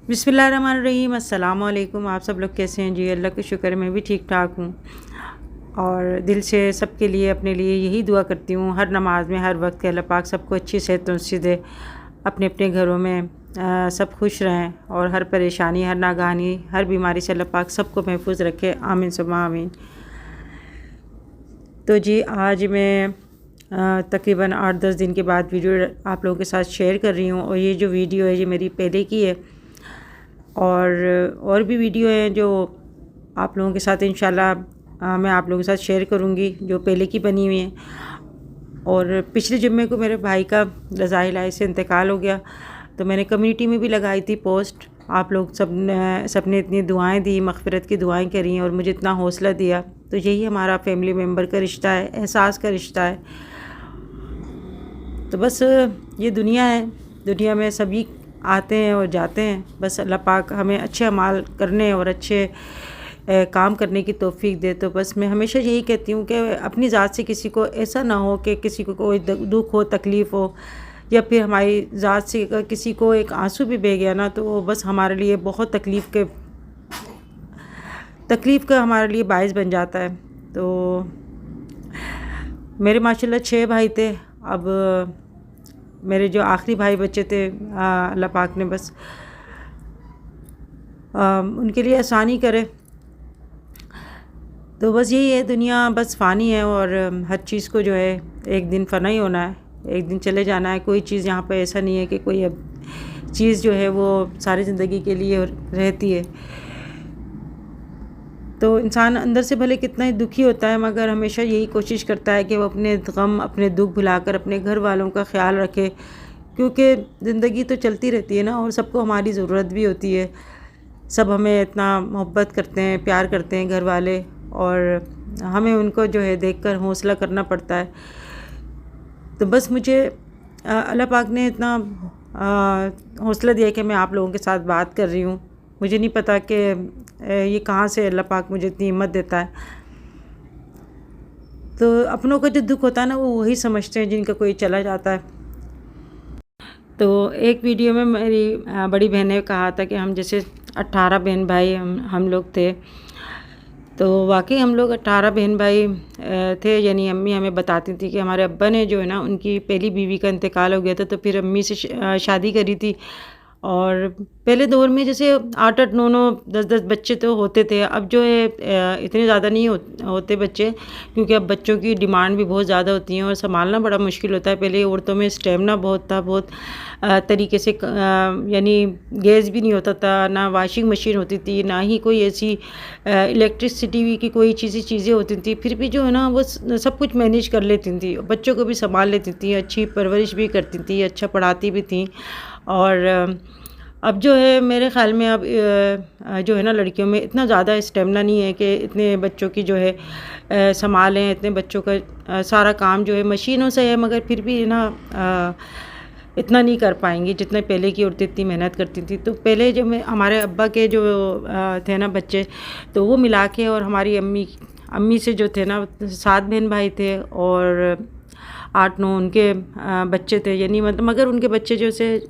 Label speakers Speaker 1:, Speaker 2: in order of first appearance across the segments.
Speaker 1: बिस्मिल्लाहिर्रहमानिर्रहीम। अस्सलाम वालेकुम। आप सब लोग कैसे हैं जी? अल्लाह का शुक्र है मैं भी ठीक ठाक हूँ और दिल से सबके लिए अपने लिए यही दुआ करती हूँ हर नमाज में हर वक्त के अल्लाह पाक सबको अच्छी सेहत तंदुरुस्ती दे, अपने अपने घरों में सब खुश रहें और हर परेशानी हर नागहानी हर बीमारी से अल्लाह पाक सबको महफूज रखे। आमीन सुम्मा आमीन। तो जी आज मैं तकरीबन 8-10 दिन के बाद वीडियो आप लोगों के साथ शेयर कर रही हूँ और ये जो वीडियो है ये मेरी पहले की है और भी वीडियो हैं जो आप लोगों के साथ इंशाल्लाह मैं आप लोगों के साथ शेयर करूँगी जो पहले की बनी हुई हैं। और पिछले जुम्मे को मेरे भाई का रज़ा इलाही से इंतकाल हो गया तो मैंने कम्युनिटी में भी लगाई थी पोस्ट। आप लोग सब ने इतनी दुआएं दी, मग़फ़िरत की दुआएं करी और मुझे इतना हौसला दिया। तो यही हमारा फैमिली मेम्बर का रिश्ता है, एहसास का रिश्ता है। तो बस ये दुनिया है, दुनिया में सभी आते हैं और जाते हैं। बस अल्लाह पाक हमें अच्छे अमाल करने और अच्छे काम करने की तौफीक दे। तो बस मैं हमेशा यही कहती हूँ कि अपनी ज़ात से किसी को ऐसा ना हो कि किसी को कोई दुख हो, तकलीफ़ हो, या फिर हमारी ज़ात से अगर किसी को एक आंसू भी बह गया ना तो वो बस हमारे लिए बहुत तकलीफ़ का हमारे लिए बाइस बन जाता है। तो मेरे माशाल्लाह 6 भाई थे। अब मेरे जो आखिरी भाई बच्चे थे अल्लाह पाक ने बस उनके लिए आसानी करे। तो बस यही है, दुनिया बस फ़ानी है और हर चीज़ को जो है एक दिन फ़ना ही होना है, एक दिन चले जाना है। कोई चीज़ यहाँ पे ऐसा नहीं है कि कोई अब चीज़ जो है वो सारी ज़िंदगी के लिए रहती है। तो इंसान अंदर से भले कितना ही दुखी होता है मगर हमेशा यही कोशिश करता है कि वो अपने गम अपने दुख भुलाकर अपने घर वालों का ख़्याल रखे, क्योंकि ज़िंदगी तो चलती रहती है ना और सबको हमारी ज़रूरत भी होती है। सब हमें इतना मोहब्बत करते हैं, प्यार करते हैं घर वाले, और हमें उनको जो है देखकर हौसला करना पड़ता है। तो बस मुझे अल्लाह पाक ने इतना हौसला दिया कि मैं आप लोगों के साथ बात कर रही हूँ। मुझे नहीं पता कि ये कहाँ से अल्लाह पाक मुझे इतनी हिम्मत देता है। तो अपनों का जो दुख होता है ना वो वही समझते हैं जिनका कोई चला जाता है। तो एक वीडियो में मेरी बड़ी बहन ने कहा था कि हम जैसे 18 बहन भाई हम लोग थे। तो वाकई हम लोग 18 बहन भाई थे। यानी अम्मी हमें बताती थी कि हमारे अब्बा ने जो है ना उनकी पहली बीवी का इंतकाल हो गया था तो फिर अम्मी से शादी करी थी। और पहले दौर में जैसे 8-8 9-9 10-10 बच्चे तो होते थे। अब जो है इतने ज़्यादा नहीं होते बच्चे, क्योंकि अब बच्चों की डिमांड भी बहुत ज़्यादा होती है और संभालना बड़ा मुश्किल होता है। पहले औरतों में स्टेमिना बहुत था, बहुत तरीके से यानी गैस भी नहीं होता था, ना वॉशिंग मशीन होती थी, ना ही कोई ऐसी इलेक्ट्रिसिटी की कोई चीज़ें होती थी। फिर भी जो है ना वो सब कुछ मैनेज कर लेती थी, बच्चों को भी संभाल लेती थी, अच्छी परवरिश भी करती थी, अच्छा पढ़ाती भी थी। और अब जो है मेरे ख़्याल में अब जो है ना लड़कियों में इतना ज़्यादा स्टेमिना नहीं है कि इतने बच्चों की जो है संभालें। इतने बच्चों का सारा काम जो है मशीनों से है, मगर फिर भी ना इतना नहीं कर पाएंगी जितना पहले की औरतें इतनी मेहनत करती थी। तो पहले जो हमारे अब्बा के जो थे ना बच्चे, तो वो मिला के और हमारी अम्मी से जो थे ना 7 बहन भाई थे और 8-9 उनके बच्चे थे। यानी मतलब मगर उनके बच्चे जो से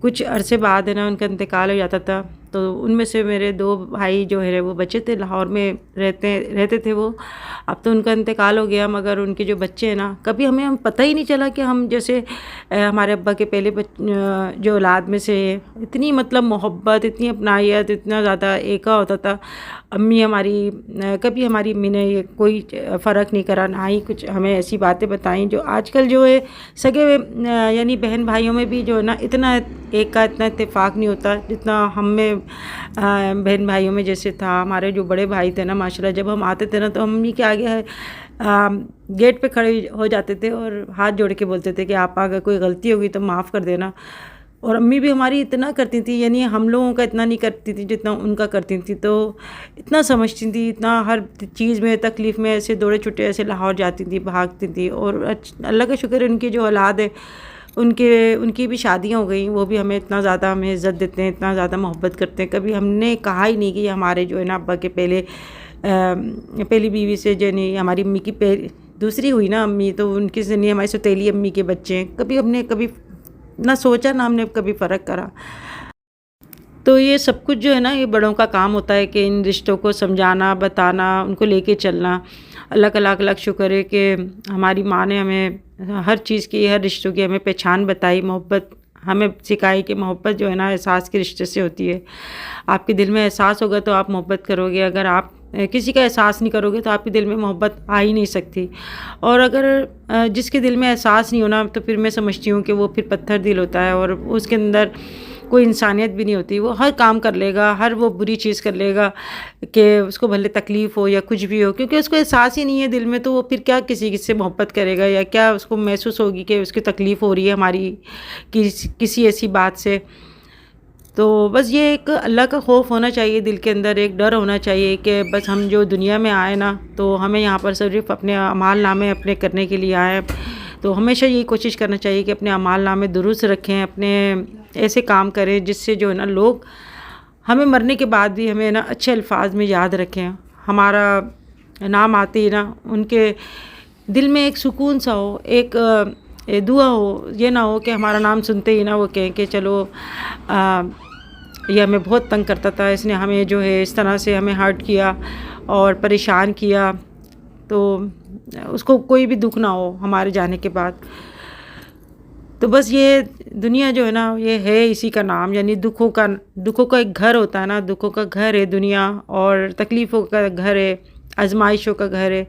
Speaker 1: कुछ अरसे बाद है ना उनका इंतकाल हो जाता था। तो उनमें से मेरे 2 भाई जो है वो बच्चे थे, लाहौर में रहते थे वो। अब तो उनका इंतकाल हो गया, मगर उनके जो बच्चे हैं ना कभी हम पता ही नहीं चला कि हम जैसे हमारे अब्बा के पहले जो औलाद में से इतनी मतलब मोहब्बत, इतनी अपनायत, इतना ज़्यादा एका होता था। अम्मी हमारी कभी हमारी अम्मी ने ये कोई फ़र्क नहीं करा, ना ही कुछ हमें ऐसी बातें बताई जो आजकल जो है सगे यानी बहन भाइयों में भी जो है ना इतना इतना इत्तेफाक नहीं होता जितना हम में बहन भाइयों में जैसे था। हमारे जो बड़े भाई थे ना माशाल्लाह, जब हम आते थे ना तो अम्मी के आगे गेट पे खड़े हो जाते थे और हाथ जोड़ के बोलते थे कि आप अगर कोई गलती होगी तो माफ़ कर देना। और अम्मी भी हमारी इतना करती थी, यानी हम लोगों का इतना नहीं करती थी जितना उनका करती थी। तो इतना समझती थी, इतना हर चीज़ में तकलीफ़ में ऐसे दौड़े छुट्टे ऐसे लाहौर जाती थी, भागती थी। और अल्लाह का शुक्र है उनकी जो औलाद है उनकी भी शादियाँ हो गई, वो भी हमें इतना ज़्यादा हमें इज़्ज़त देते हैं, इतना ज़्यादा मोहब्बत करते हैं। कभी हमने कहा ही नहीं कि हमारे जो है ना अब्बा के पहली बीवी से जो नहीं हमारी अम्मी की दूसरी हुई ना अम्मी, तो उनकी से नहीं हमारी सौतेली अम्मी के बच्चे हैं। कभी हमने कभी ना सोचा, ना हमने कभी फ़र्क करा। तो ये सब कुछ जो है ना, ये बड़ों का काम होता है कि इन रिश्तों को समझाना, बताना, उनको लेके चलना। अल्लाह का लाख लाख शुक्र है कि हमारी माँ ने हमें हर चीज़ की, हर रिश्तों की हमें पहचान बताई, मोहब्बत हमें सिखाई कि मोहब्बत जो है ना एहसास के रिश्ते से होती है। आपके दिल में एहसास होगा तो आप मोहब्बत करोगे, अगर आप किसी का एहसास नहीं करोगे तो आपके दिल में मोहब्बत आ ही नहीं सकती। और अगर जिसके दिल में एहसास नहीं होना, तो फिर मैं समझती हूँ कि वो फिर पत्थर दिल होता है और उसके अंदर कोई इंसानियत भी नहीं होती। वो हर काम कर लेगा, हर वो बुरी चीज़ कर लेगा कि उसको भले तकलीफ़ हो या कुछ भी हो, क्योंकि उसको एहसास ही नहीं है दिल में, तो वो फिर क्या किसी से मोहब्बत करेगा, या क्या उसको महसूस होगी कि उसकी तकलीफ़ हो रही है हमारी किसी ऐसी बात से। तो बस ये एक अल्लाह का खौफ होना चाहिए दिल के अंदर, एक डर होना चाहिए कि बस हम जो दुनिया में आए ना, तो हमें यहाँ पर सिर्फ अपने अमाल नामे अपने करने के लिए आए। तो हमेशा यही कोशिश करना चाहिए कि अपने अमाल नामे दुरुस्त रखें, अपने ऐसे काम करें जिससे जो है ना लोग हमें मरने के बाद भी हमें ना अच्छे अल्फाज में याद रखें। हमारा नाम आते ही ना उनके दिल में एक सुकून सा हो, एक दुआ हो, ये ना हो कि हमारा नाम सुनते ही ना वो कहें कि चलो ये हमें बहुत तंग करता था, इसने हमें जो है इस तरह से हमें हर्ट किया और परेशान किया, तो उसको कोई भी दुख ना हो हमारे जाने के बाद। तो बस ये दुनिया जो है ना, ये है इसी का नाम, यानी दुखों का एक घर होता है ना, दुखों का घर है दुनिया, और तकलीफ़ों का घर है, आजमाइशों का घर है।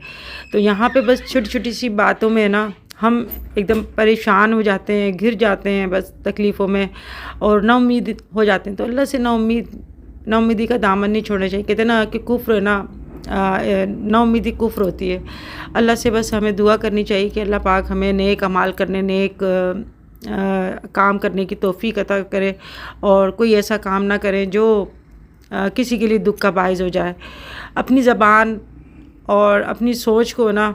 Speaker 1: तो यहाँ पे बस छोटी छोटी सी बातों में ना हम एकदम परेशान हो जाते हैं, घिर जाते हैं बस तकलीफ़ों में, और नाउम्मीद हो जाते हैं। तो अल्लाह से नाउम्मीदी का दामन नहीं छोड़ना चाहिए। कहते हैं ना कि कुफ्र है ना, नाउम्मीदी कुफ्र होती है। अल्लाह से बस हमें दुआ करनी चाहिए कि अल्लाह पाक हमें नेक अमाल करने, नेक काम करने की तौफीक अता करे, और कोई ऐसा काम ना करें जो किसी के लिए दुख का बाइस हो जाए। अपनी ज़बान और अपनी सोच को ना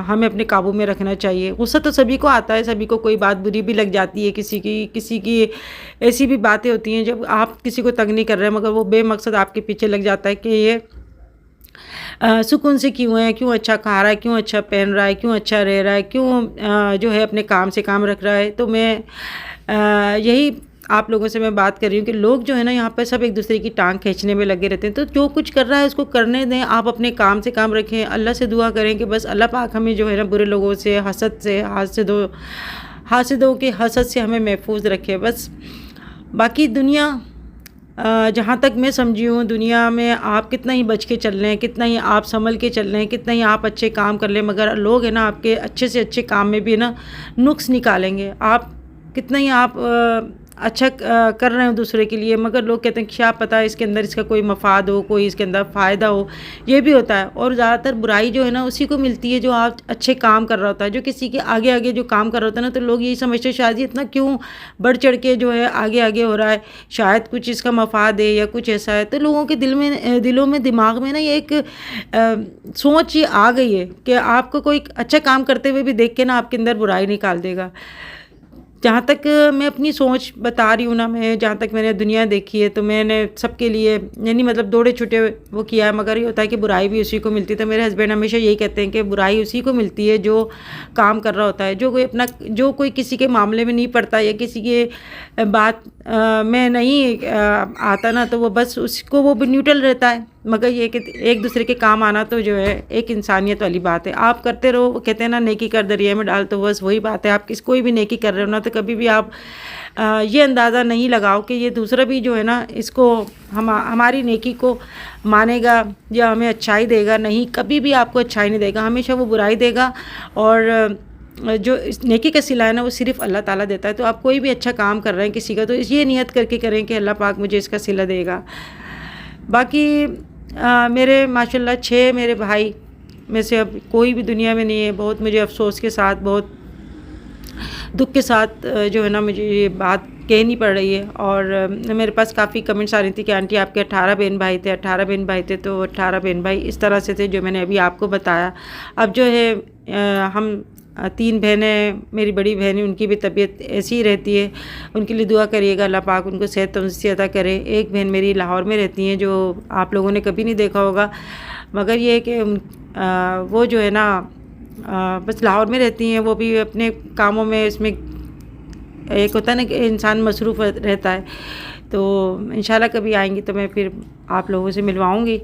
Speaker 1: हमें अपने काबू में रखना चाहिए। गुस्सा तो सभी को आता है, सभी को कोई बात बुरी भी लग जाती है, किसी की ऐसी भी बातें होती हैं जब आप किसी को तंग नहीं कर रहे हैं, मगर वो बेमकसद आपके पीछे लग जाता है कि ये सुकून से क्यों है, क्यों अच्छा खा रहा है, क्यों अच्छा पहन रहा है, क्यों अच्छा रह रहा है, क्यों जो है अपने काम से काम रख रहा है। तो मैं यही आप लोगों से मैं बात कर रही हूँ कि लोग जो है ना यहाँ पर सब एक दूसरे की टांग खींचने में लगे रहते हैं। तो जो कुछ कर रहा है उसको करने दें, आप अपने काम से काम रखें, अल्लाह से दुआ करें कि बस अल्लाह पाक हमें जो है ना बुरे लोगों से, हसद से, हासिदों के हसद से हमें महफूज रखे बस। बाकी दुनिया जहाँ तक मैं समझी हूँ, दुनिया में आप कितना ही बच के चल रहे हैं, कितना ही आप संभल के चल रहे हैं, कितना ही आप अच्छे काम कर लें, मगर लोग है ना आपके अच्छे से अच्छे काम में भी ना नुक्स निकालेंगे। आप कितना ही आप अच्छा कर रहे हो दूसरे के लिए, मगर लोग कहते हैं क्या पता इसके अंदर इसका कोई मफाद हो, कोई इसके अंदर फ़ायदा हो, ये भी होता है। और ज़्यादातर बुराई जो है ना उसी को मिलती है जो आप अच्छे काम कर रहा होता है, जो किसी के आगे आगे जो काम कर रहा होता है ना, तो लोग यही समझते हैं शायद ये इतना क्यों बढ़ चढ़ के जो है आगे आगे हो रहा है, शायद कुछ इसका मफाद है या कुछ ऐसा है। तो लोगों के दिलों में दिमाग में ना ये एक सोच ये आ गई है कि आपको कोई अच्छा काम करते हुए भी देख के ना आपके अंदर बुराई निकाल देगा। जहाँ तक मैं अपनी सोच बता रही हूँ ना, मैं जहाँ तक मैंने दुनिया देखी है, तो मैंने सबके लिए यानी मतलब दौड़े छुटे वो किया है, मगर ये होता है कि बुराई भी उसी को मिलती है। तो मेरे हस्बैंड हमेशा यही कहते हैं कि बुराई उसी को मिलती है जो काम कर रहा होता है, जो कोई किसी के मामले में नहीं पड़ता या किसी के बात में नहीं आता ना, तो वो बस उसको वो भी न्यूट्रल रहता है। मगर ये कि एक दूसरे के काम आना तो जो है एक इंसानियत वाली बात है। आप करते रहो, वो कहते हैं ना नेकी कर दरिया में डाल, तो बस वही बात है। आप कोई भी नेकी कर रहे हो ना, तो कभी भी आप ये अंदाज़ा नहीं लगाओ कि ये दूसरा भी जो है ना इसको हमारी नेकी को मानेगा या हमें अच्छाई देगा। नहीं, कभी भी आपको अच्छाई नहीं देगा, हमेशा वो बुराई देगा। और जो इस नेकी का सिला है ना वो सिर्फ अल्लाह ताला देता है। तो आप कोई भी अच्छा काम कर रहे हैं किसी का, तो ये नियत करके करें कि अल्लाह पाक मुझे इसका सिला देगा। बाकी मेरे माशाल्लाह 6 मेरे भाई में से अब कोई भी दुनिया में नहीं है। बहुत मुझे अफसोस के साथ, बहुत दुख के साथ जो है ना मुझे ये बात कहनी पड़ रही है। और मेरे पास काफ़ी कमेंट्स आ रही थी कि आंटी आपके 18 बहन भाई थे, 18 बहन भाई थे। तो 18 बहन भाई इस तरह से थे जो मैंने अभी आपको बताया। अब जो है हम 3 बहनें, मेरी बड़ी बहन है, उनकी भी तबीयत ऐसी ही रहती है। उनके लिए दुआ करिएगा, अल्लाह पाक उनको सेहत तंदुरुस्ती अता करे। एक बहन मेरी लाहौर में रहती हैं, जो आप लोगों ने कभी नहीं देखा होगा, मगर ये है कि वो जो है ना बस लाहौर में रहती हैं। वो भी अपने कामों में, इसमें एक होता है ना कि इंसान मसरूफ़ रहता है, तो इंशाल्लाह कभी आएंगी तो मैं फिर आप लोगों से मिलवाऊंगी।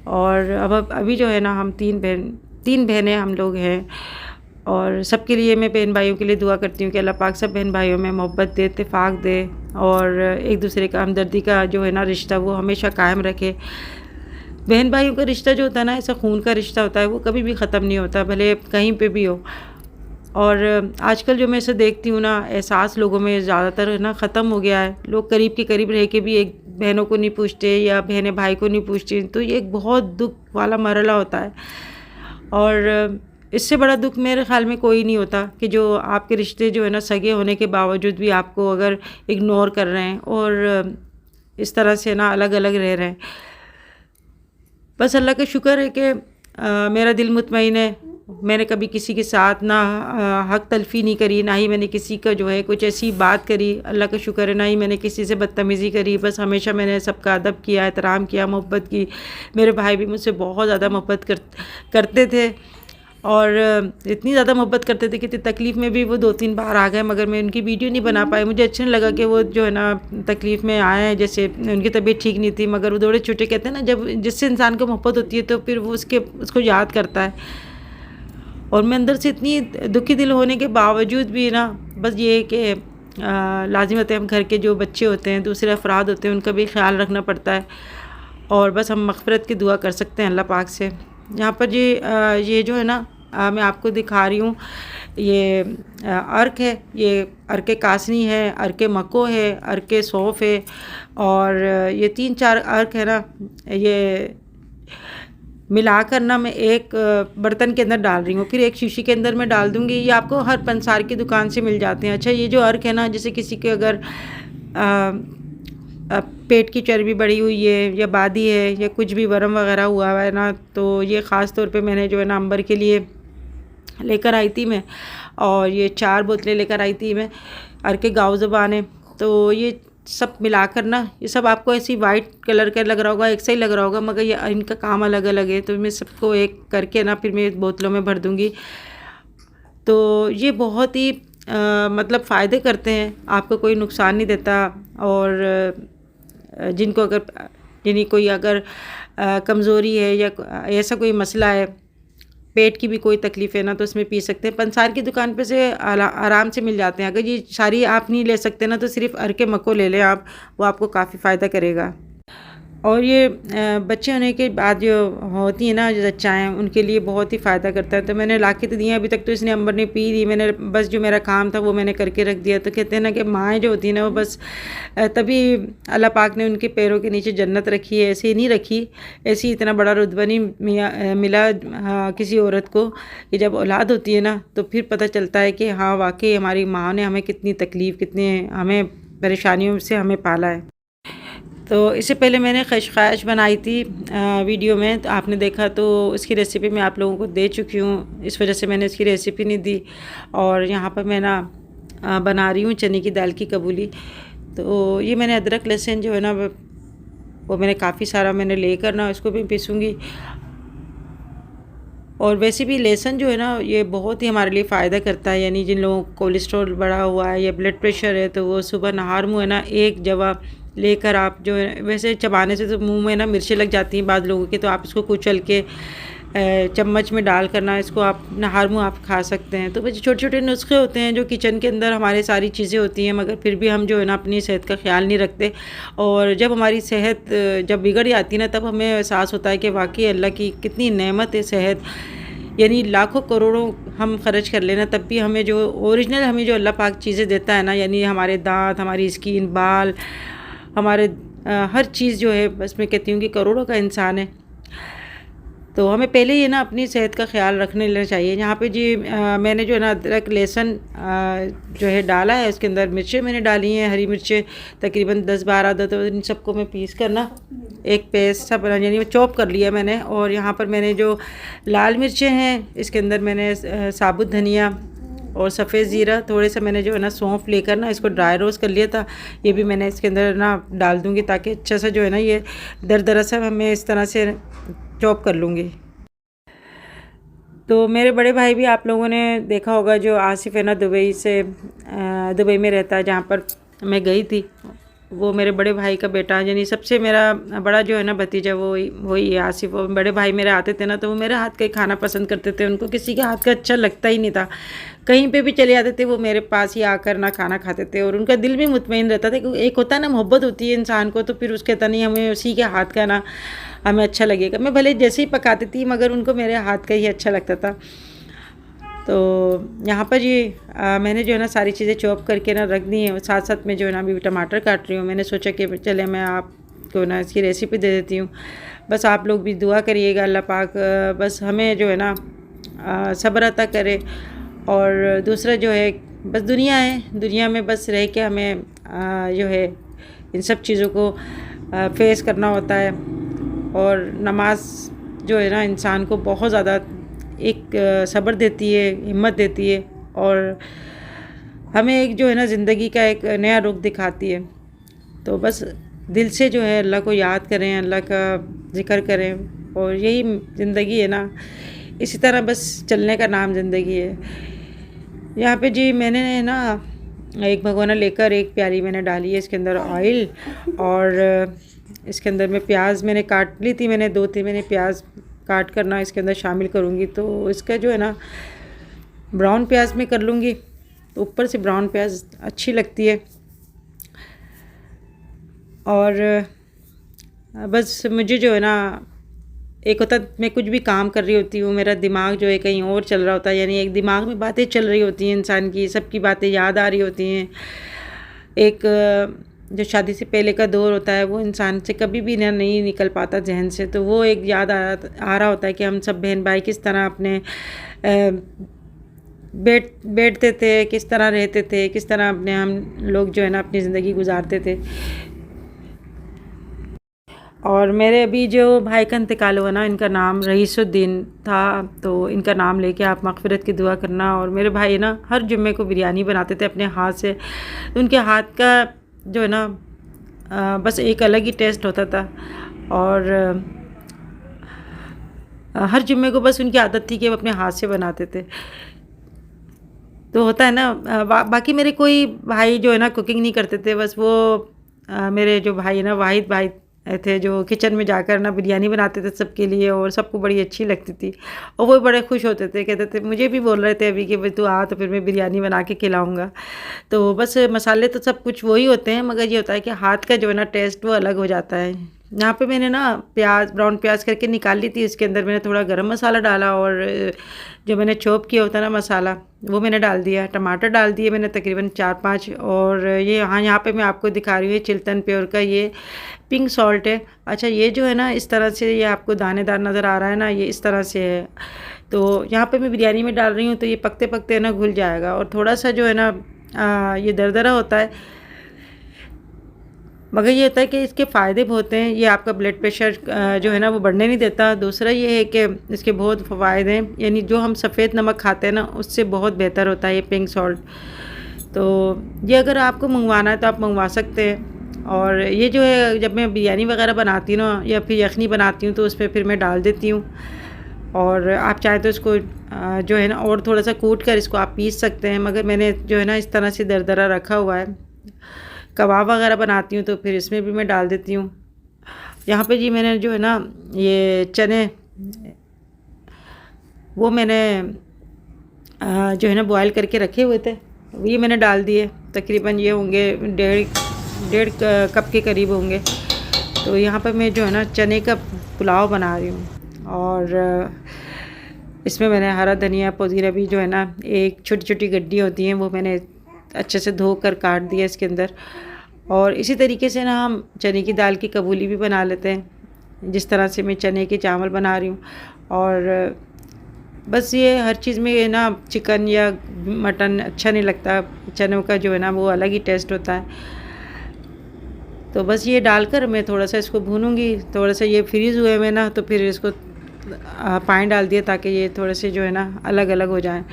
Speaker 1: और अब अभी जो है ना हम तीन बहनें हम लोग हैं, और सबके लिए मैं बहन भाइयों के लिए दुआ करती हूँ कि अल्लाह पाक सब बहन भाइयों में मोहब्बत दे, इत्तेफाक दे, और एक दूसरे का हमदर्दी का जो है ना रिश्ता वो हमेशा कायम रखे। बहन भाइयों का रिश्ता जो होता है ना, ऐसा खून का रिश्ता होता है, वो कभी भी ख़त्म नहीं होता, भले कहीं पे भी हो। और आजकल जो मैं इसे देखती हूँ ना, एहसास लोगों में ज़्यादातर है ना ख़त्म हो गया है। लोग करीब के करीब रह के भी एक बहनों को नहीं पूछते या बहनें भाई को नहीं पूछती, तो ये एक बहुत दुख वाला मरला होता है। और इससे बड़ा दुख मेरे ख़्याल में कोई नहीं होता कि जो आपके रिश्ते जो है ना सगे होने के बावजूद भी आपको अगर इग्नोर कर रहे हैं और इस तरह से ना अलग अलग रह रहे हैं। बस अल्लाह का शुक्र है कि मेरा दिल मुतमईन है। मैंने कभी किसी के साथ ना हक तलफ़ी नहीं करी, ना ही मैंने किसी का जो है कुछ ऐसी बात करी, अल्लाह का शुक्र है, ना ही मैंने किसी से बदतमीज़ी करी। बस हमेशा मैंने सबका अदब किया, एहतराम किया, मोहब्बत की। मेरे भाई भी मुझसे बहुत ज़्यादा मोहब्बत करते थे, और इतनी ज़्यादा मोहब्बत करते थे कि तकलीफ़ में भी वो 2-3 बार आ गए, मगर मैं उनकी वीडियो नहीं बना पाई। मुझे अच्छा नहीं लगा कि वो जो है ना तकलीफ़ में आए हैं, जैसे उनकी तबीयत ठीक नहीं थी, मगर वो दौड़े छोटे कहते हैं ना, जब जिससे इंसान को मोहब्बत होती है तो फिर वो उसको याद करता है। और मैं अंदर से इतनी दुखी दिल होने के बावजूद भी ना, बस ये है कि लाजिमत है, हम घर के जो बच्चे होते हैं, दूसरे अफराद होते हैं, उनका भी ख्याल रखना पड़ता है। और बस हम मग़फ़िरत की दुआ कर सकते हैं अल्लाह पाक से। यहाँ पर ये जो है ना मैं आपको दिखा रही हूँ, ये अर्क है, ये अर्क कासनी है, अर्क मको है, अर्क सौफ़ है, और ये 3-4 अर्क है ना, ये मिलाकर ना मैं एक बर्तन के अंदर डाल रही हूँ, फिर एक शीशी के अंदर मैं डाल दूँगी। ये आपको हर पंसार की दुकान से मिल जाते हैं। अच्छा, ये जो अर्क है ना, जैसे किसी के अगर पेट की चर्बी बढ़ी हुई है या बादी है या कुछ भी वरम वगैरह हुआ है ना, तो ये ख़ास तौर पे मैंने जो है ना अंबर के लिए लेकर आई थी मैं, और ये 4 बोतलें लेकर आई थी मैं। अर्क गाँव ज़बान है, तो ये सब मिलाकर ना, ये सब आपको ऐसी वाइट कलर का लग रहा होगा, एक सा ही लग रहा होगा, मगर ये इनका काम अलग अलग है। तो मैं सबको एक करके ना फिर मैं बोतलों में भर दूँगी। तो ये बहुत ही मतलब फ़ायदे करते हैं, आपको कोई नुकसान नहीं देता। और जिन्हें कोई अगर कमज़ोरी है या ऐसा कोई मसला है, पेट की भी कोई तकलीफ़ है ना, तो इसमें पी सकते हैं। पंसार की दुकान पे से आराम से मिल जाते हैं। अगर ये सारी आप नहीं ले सकते ना, तो सिर्फ अर्क मको ले लें आप, वो आपको काफ़ी फ़ायदा करेगा। और ये बच्चे होने के बाद जो होती है ना, जो जच्चाएँ, उनके लिए बहुत ही फ़ायदा करता है। तो मैंने ला के तो दिए, अभी तक तो इसने अंबर ने पी ली। मैंने बस जो मेरा काम था वो मैंने करके रख दिया। तो कहते हैं ना कि माएँ जो होती हैं ना, वो बस तभी अल्लाह पाक ने उनके पैरों के नीचे जन्नत रखी है, ऐसे ही नहीं रखी। ऐसे ही इतना बड़ा रुतबा नहीं मिला किसी औरत को, कि जब औलाद होती है ना तो फिर पता चलता है कि हाँ, वाकई हमारी माँ ने हमें कितनी तकलीफ़, कितने हमें परेशानियों से हमें पाला है। तो इससे पहले मैंने खशखाश बनाई थी वीडियो में, तो आपने देखा, तो उसकी रेसिपी मैं आप लोगों को दे चुकी हूँ, इस वजह से मैंने इसकी रेसिपी नहीं दी। और यहाँ पर मैं ना बना रही हूँ चने की दाल की कबूली। तो ये मैंने अदरक लहसुन जो है ना वो मैंने काफ़ी सारा मैंने लेकर ना इसको भी पीसूँगी। और वैसे भी लहसुन जो है ना, ये बहुत ही हमारे लिए फ़ायदा करता है। यानी जिन लोगों को कोलेस्ट्रॉल बढ़ा हुआ है या ब्लड प्रेशर है, तो वो सुबह नहार मुँह है ना एक जवा लेकर आप जो है, वैसे चबाने से तो मुंह में ना मिर्चें लग जाती हैं बाद लोगों के, तो आप इसको कुचल के चम्मच में डाल करना इसको आप नहार मुँह आप खा सकते हैं। तो वैसे छोटे छोटे नुस्खे होते हैं जो किचन के अंदर हमारे सारी चीज़ें होती हैं, मगर फिर भी हम जो है ना अपनी सेहत का ख्याल नहीं रखते। और जब हमारी सेहत जब बिगड़ जाती है ना, तब हमें एहसास होता है कि वाकई अल्लाह की कितनी नेमत है सेहत। यानी लाखों करोड़ों हम खर्च कर लेना, तब भी हमें जो ओरिजिनल हमें जो अल्लाह पाक चीज़ें देता है ना, यानी हमारे दांत, हमारी स्किन, बाल, हमारे हर चीज़ जो है, बस मैं कहती हूँ कि करोड़ों का इंसान है। तो हमें पहले ये ना अपनी सेहत का ख्याल रखने लेना चाहिए। यहाँ पे जी मैंने जो है ना अदरक लहसुन जो है डाला है, उसके अंदर मिर्चें मैंने डाली हैं, हरी मिर्चें तकरीबन 10-12 अदद, तो इन सबको मैं पीस कर ना एक पेस्ट सा बना, यानी चॉप कर लिया मैंने। और यहाँ पर मैंने जो लाल मिर्चें हैं, इसके अंदर मैंने साबुत धनिया और सफ़ेद ज़ीरा, थोड़े से मैंने जो है ना सौंफ लेकर ना इसको ड्राई रोस्ट कर लिया था, ये भी मैंने इसके अंदर ना डाल दूँगी, ताकि अच्छा सा जो है ना ये दरदरा सा मैं इस तरह से चॉप कर लूँगी। तो मेरे बड़े भाई भी आप लोगों ने देखा होगा, जो आसिफ है ना दुबई में रहता है, जहाँ पर मैं गई थी। वो मेरे बड़े भाई का बेटा, यानी सबसे मेरा बड़ा जो है ना भतीजा, वो वही है आसिफ। वो बड़े भाई मेरे आते थे ना, तो वो मेरे हाथ का ही खाना पसंद करते थे। उनको किसी के हाथ का अच्छा लगता ही नहीं था। कहीं पे भी चले जाते थे वो मेरे पास ही आकर ना खाना खाते थे, और उनका दिल भी मुतमईन रहता था। क्योंकि एक होता है ना, मोहब्बत होती है इंसान को, तो फिर उसके कहता नहीं हमें उसी के हाथ का ना हमें अच्छा लगेगा। मैं भले जैसे ही पकाती थी, मगर उनको मेरे हाथ का ही अच्छा लगता था। तो यहाँ पर ये मैंने जो है ना सारी चीज़ें चॉप करके ना रख दी हैं, और साथ साथ में जो है ना अभी टमाटर काट रही हूँ। मैंने सोचा कि चले मैं आपको ना इसकी रेसिपी दे देती हूँ। बस आप लोग भी दुआ करिएगा, अल्लाह पाक बस हमें जो है ना सब्र अता करे। और दूसरा जो है, बस दुनिया है, दुनिया में बस रह के हमें जो है इन सब चीज़ों को फेस करना होता है। और नमाज जो है ना इंसान को बहुत ज़्यादा एक सब्र देती है, हिम्मत देती है, और हमें एक जो है ना ज़िंदगी का एक नया रुख दिखाती है। तो बस दिल से जो है अल्लाह को याद करें, अल्लाह का ज़िक्र करें, और यही ज़िंदगी है ना, इसी तरह बस चलने का नाम ज़िंदगी है। यहाँ पे जी मैंने ना एक भगोना लेकर एक प्याली मैंने डाली है, इसके अंदर ऑयल, और इसके अंदर मैं प्याज मैंने काट ली थी। मैंने 2-3 मैंने प्याज काट कर ना इसके अंदर शामिल करूँगी। तो इसका जो है ना ब्राउन प्याज में कर लूँगी, तो ऊपर से ब्राउन प्याज अच्छी लगती है। और बस मुझे जो है ना, एक होता मैं कुछ भी काम कर रही होती हूँ, मेरा दिमाग जो है कहीं और चल रहा होता है, यानी एक दिमाग में बातें चल रही होती हैं इंसान की, सबकी बातें याद आ रही होती हैं। एक जो शादी से पहले का दौर होता है, वो इंसान से कभी भी ना नहीं निकल पाता जहन से। तो वो एक याद आ रहा होता है कि हम सब बहन भाई किस तरह अपने बैठते थे, किस तरह रहते थे, किस तरह अपने हम लोग जो है ना अपनी ज़िंदगी गुजारते थे। और मेरे अभी जो भाई का इंतकाल हुआ ना, इनका नाम रईसुद्दीन था, तो इनका नाम लेके आप मग़फ़िरत की दुआ करना। और मेरे भाई ना हर जुम्मे को बिरयानी बनाते थे अपने हाथ से। उनके हाथ का जो है ना बस एक अलग ही टेस्ट होता था। और हर जुम्मे को बस उनकी आदत थी कि वो अपने हाथ से बनाते थे। तो होता है ना बाकी मेरे कोई भाई जो है ना कुकिंग नहीं करते थे। बस वो मेरे जो भाई है ना, वाहिद भाई थे, जो किचन में जाकर ना बिरयानी बनाते थे सबके लिए, और सबको बड़ी अच्छी लगती थी। और वो बड़े खुश होते थे, कहते थे, मुझे भी बोल रहे थे अभी कि भाई तू आ तो फिर मैं बिरयानी बना के खिलाऊँगा। तो बस मसाले तो सब कुछ वही होते हैं, मगर ये होता है कि हाथ का जो है ना टेस्ट वो अलग हो जाता है। यहाँ पे मैंने ना प्याज ब्राउन प्याज करके निकाल ली थी। इसके अंदर मैंने थोड़ा गरम मसाला डाला, और जो मैंने चॉप किया होता है ना मसाला, वो मैंने डाल दिया। टमाटर डाल दिए मैंने तकरीबन 4-5। और ये यहाँ पे मैं आपको दिखा रही हूँ, चिल्तन प्योर का ये पिंक सॉल्ट है। अच्छा, ये जो है ना इस तरह से, ये आपको दानेदार नज़र आ रहा है ना, ये इस तरह से है। तो यहाँ पे मैं बिरयानी में डाल रही हूँ, तो ये पकते पकते ना घुल जाएगा। और थोड़ा सा जो है ना ये दरदरा होता है, मगर ये होता है कि इसके फ़ायदे बहुत हैं। ये आपका ब्लड प्रेशर जो है ना वो बढ़ने नहीं देता। दूसरा ये है कि इसके बहुत फ़वाइद हैं, यानी जो हम सफ़ेद नमक खाते हैं ना, उससे बहुत बेहतर होता है ये पिंक सॉल्ट। तो ये अगर आपको मंगवाना है तो आप मंगवा सकते हैं। और ये जो है, जब मैं बिरयानी वगैरह बनाती हूँ ना, या फिर यखनी बनाती हूँ, तो उस पर फिर मैं डाल देती हूँ। और आप चाहे तो इसको जो है ना और थोड़ा सा कूट कर इसको आप पीस सकते हैं, मगर मैंने जो है ना इस तरह से दरदरा रखा हुआ है। कबाब वगैरह बनाती हूँ तो फिर इसमें भी मैं डाल देती हूँ। यहाँ पे जी मैंने जो है ना ये चने, वो मैंने जो है ना बॉयल करके रखे हुए थे, ये मैंने डाल दिए। तकरीबन ये होंगे 1.5 कप के करीब होंगे। तो यहाँ पर मैं जो है ना चने का पुलाव बना रही हूँ। और इसमें मैंने हरा धनिया पुदीना भी जो है ना, एक छोटी छोटी गड्डी होती हैं, वो मैंने अच्छे से धोकर काट दिया इसके अंदर। और इसी तरीके से ना हम चने की दाल की कबूली भी बना लेते हैं, जिस तरह से मैं चने के चावल बना रही हूँ। और बस ये हर चीज़ में ना चिकन या मटन अच्छा नहीं लगता, चनों का जो है ना वो अलग ही टेस्ट होता है। तो बस ये डालकर मैं थोड़ा सा इसको भूनूंगी। थोड़ा सा ये फ्रीज़ हुए में ना, तो फिर इसको पानी डाल दिया ताकि ये थोड़े से जो है ना अलग अलग हो जाएं।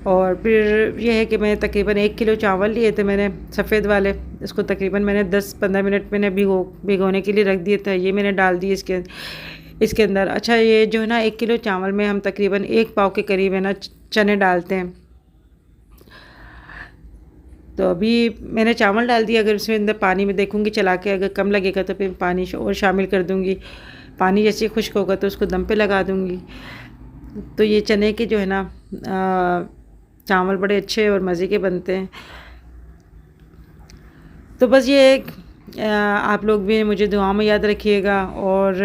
Speaker 1: और फिर ये है कि मैं तकरीबन 1 किलो चावल लिए थे मैंने सफ़ेद वाले, इसको तकरीबन मैंने 10-15 मिनट मैंने भिगोने के लिए रख दिए थे। ये मैंने डाल दिए इसके अंदर। अच्छा, ये जो है ना 1 किलो चावल में हम तकरीबन 1 पाव के करीब है ना चने डालते हैं। तो अभी मैंने चावल डाल दिया, अगर उसमें अंदर पानी में देखूँगी चला के, अगर कम लगेगा तो फिर पानी और शामिल कर दूँगी। पानी जैसे खुश्क होगा तो उसको दम पे लगा दूँगी। तो ये चने के जो है ना चावल बड़े अच्छे और मज़े के बनते हैं। तो बस ये आप लोग भी मुझे दुआ में याद रखिएगा। और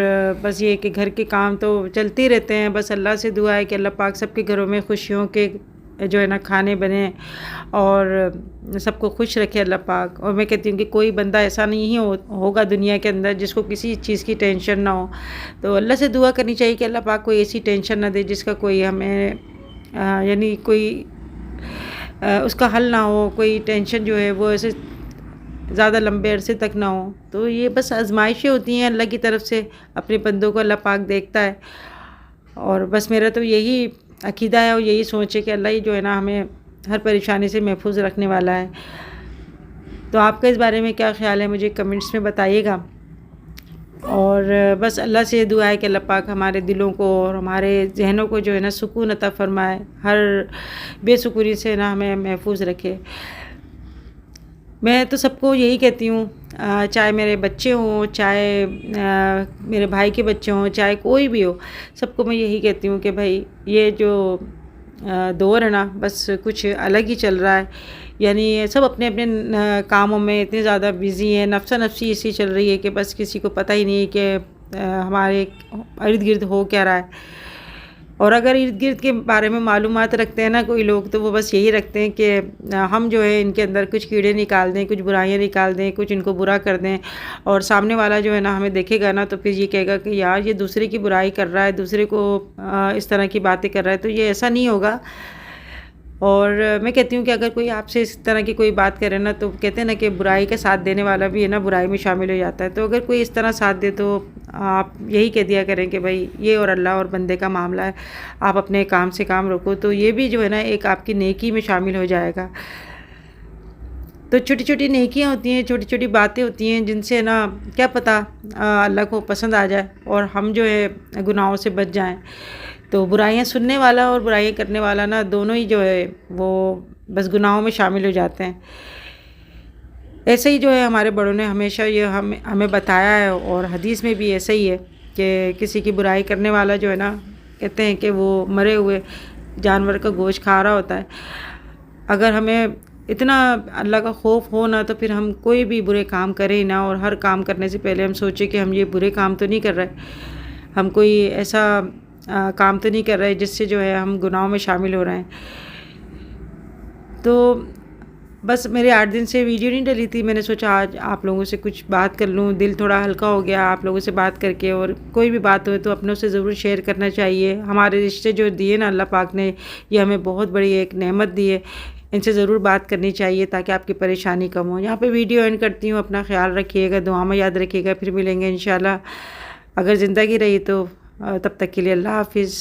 Speaker 1: बस ये कि घर के काम तो चलते ही रहते हैं। बस अल्लाह से दुआ है कि अल्लाह पाक सबके घरों में खुशियों के जो है ना खाने बने और सबको खुश रखे अल्लाह पाक। और मैं कहती हूँ कि कोई बंदा ऐसा नहीं होगा दुनिया के अंदर जिसको किसी चीज़ की टेंशन ना हो। तो अल्लाह से दुआ करनी चाहिए कि अल्लाह पाक कोई ऐसी टेंशन ना दे जिसका कोई हमें यानी कोई उसका हल ना हो, कोई टेंशन जो है वो ऐसे ज़्यादा लंबे अरसे तक ना हो। तो ये बस आजमाइशें होती हैं अल्लाह की तरफ से, अपने बंदों को अल्लाह पाक देखता है। और बस मेरा तो यही अकीदा है और यही सोच है कि अल्लाह ही जो है ना हमें हर परेशानी से महफूज रखने वाला है। तो आपका इस बारे में क्या ख्याल है मुझे कमेंट्स में बताइएगा। और बस अल्लाह से दुआ है कि अल्लाह पाक हमारे दिलों को और हमारे जहनों को जो है ना सुकून अता फ़रमाए, हर बेसुकूनी से ना हमें महफूज रखे। मैं तो सबको यही कहती हूँ, चाहे मेरे बच्चे हों, चाहे मेरे भाई के बच्चे हों, चाहे कोई भी हो, सबको मैं यही कहती हूँ कि भाई ये जो दौर है ना बस कुछ अलग ही चल रहा है। यानी सब अपने अपने कामों में इतने ज़्यादा बिज़ी हैं, नफ़्सा नफ़सी ऐसी चल रही है कि बस किसी को पता ही नहीं है कि हमारे इर्द गिर्द हो क्या रहा है। और अगर इर्द गिर्द के बारे में मालूमात रखते हैं ना कोई लोग, तो वो बस यही रखते हैं कि हम जो है इनके अंदर कुछ कीड़े निकाल दें, कुछ बुराइयां निकाल दें, कुछ इनको बुरा कर दें। और सामने वाला जो है ना हमें देखेगा ना तो फिर ये कहेगा कि यार ये दूसरे की बुराई कर रहा है, दूसरे को इस तरह की बातें कर रहा है। तो ये ऐसा नहीं होगा। और मैं कहती हूँ कि अगर कोई आपसे इस तरह की कोई बात करे ना, तो कहते हैं ना कि बुराई का साथ देने वाला भी है ना बुराई में शामिल हो जाता है। तो अगर कोई इस तरह साथ दे तो आप यही कह दिया करें कि भाई ये और अल्लाह और बंदे का मामला है, आप अपने काम से काम रखो। तो ये भी जो है ना एक आपकी नेकी में शामिल हो जाएगा। तो छोटी छोटी नेकियां होती हैं, छोटी छोटी बातें होती हैं जिनसे ना क्या पता अल्लाह को पसंद आ जाए और हम जो है गुनाहों से बच जाएं। तो बुराइयां सुनने वाला और बुराइयां करने वाला ना दोनों ही जो है वो बस गुनाहों में शामिल हो जाते हैं। ऐसे ही जो है हमारे बड़ों ने हमेशा ये हमें बताया है और हदीस में भी ऐसा ही है कि किसी की बुराई करने वाला जो है ना कहते हैं कि वो मरे हुए जानवर का गोश्त खा रहा होता है। अगर हमें इतना अल्लाह का खौफ हो ना, तो फिर हम कोई भी बुरे काम करें ना, और हर काम करने से पहले हम सोचें कि हम ये बुरे काम तो नहीं कर रहे, हम कोई ऐसा काम तो नहीं कर रहे जिससे जो है हम गुनाहों में शामिल हो रहे हैं। तो बस मेरे 8 दिन से वीडियो नहीं डली थी, मैंने सोचा आज आप लोगों से कुछ बात कर लूँ, दिल थोड़ा हल्का हो गया आप लोगों से बात करके। और कोई भी बात हो तो अपनों से ज़रूर शेयर करना चाहिए। हमारे रिश्ते जो दिए ना अल्लाह पाक ने, ये हमें बहुत बड़ी एक नेमत दी है, इनसे ज़रूर बात करनी चाहिए ताकि आपकी परेशानी कम हो। यहाँ पे वीडियो एंड करती हूँ, अपना ख्याल रखिएगा, दुआ में याद रखिएगा। फिर मिलेंगे इंशाल्लाह, अगर ज़िंदगी रही तो। तब तक के लिए अल्लाह हाफिज़।